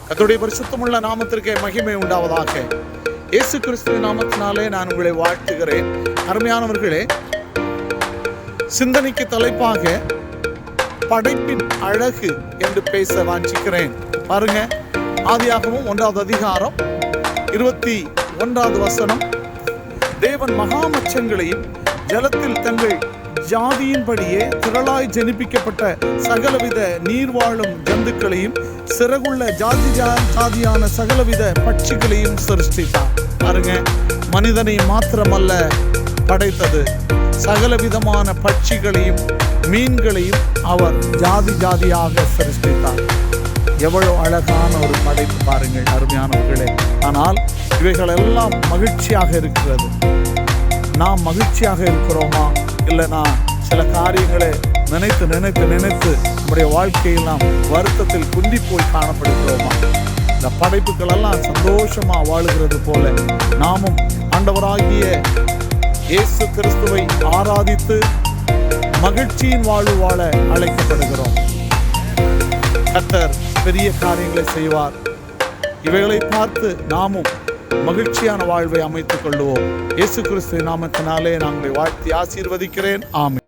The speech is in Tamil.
கர்த்தருடைய பரிசுத்தமுள்ள நாமத்திற்கே மகிமை உண்டாவதாக. இயேசு கிறிஸ்துவின் நாமத்தினாலே நான் உங்களை வாழ்த்துகிறேன். அருமையானவர்களே, சிந்தனைக்கு தலைப்பாக படைப்பின் அழகு என்று பேச வாஞ்சிக்கிறேன். பாருங்க, ஆதியாகமம் 1வது அதிகாரம் 21வது வசனம். தேவன் மகாமச்சங்களையும் ஜலத்தில் தங்கள் ஜாதியின்படியே திரளாய் ஜனிப்பிக்கப்பட்ட சகலவித நீர் வாழும் ஜந்துக்களையும் சிறகுள்ள ஜாதியான சகலவித பட்சிகளையும் சிருஷ்டித்தார். பாருங்க, மனிதனை மாத்திரமல்ல படைத்தது, சகலவிதமான பட்சிகளையும் மீன்களையும் அவர் ஜாதியாக சிருஷ்டித்தார். எவ்வளவு அழகான ஒரு படைப்பு பாருங்கள் அருமையானவர்களே. ஆனால் இவைகள் எல்லாம் மகிழ்ச்சியாக இருக்கிறது. நாம் மகிழ்ச்சியாக இருக்கிறோமா? இல்லைனா சில காரியங்களை நினைத்து நம்முடைய வாழ்க்கையில் நாம் வருத்தத்தில் குந்தி போய் காணப்படுகிறோமா? இந்த படைப்புகள் எல்லாம் சந்தோஷமா வாழுகிறது போல நாமும் ஆண்டவராகிய இயேசு கிறிஸ்துவை ஆராதித்து மகிழ்ச்சியின் வாழ்வு வாழ அழைக்கப்படுகிறோம். கர்த்தர் பெரிய காரியங்களை செய்வார். இவைகளை பார்த்து நாமும் மகிழ்ச்சியான வாழ்வை அமைத்துக் கொள்வோம். இயேசு கிறிஸ்துவின் நாமத்தினாலே நான் உங்களை வாழ்த்தி ஆசீர்வதிக்கிறேன். ஆமென்.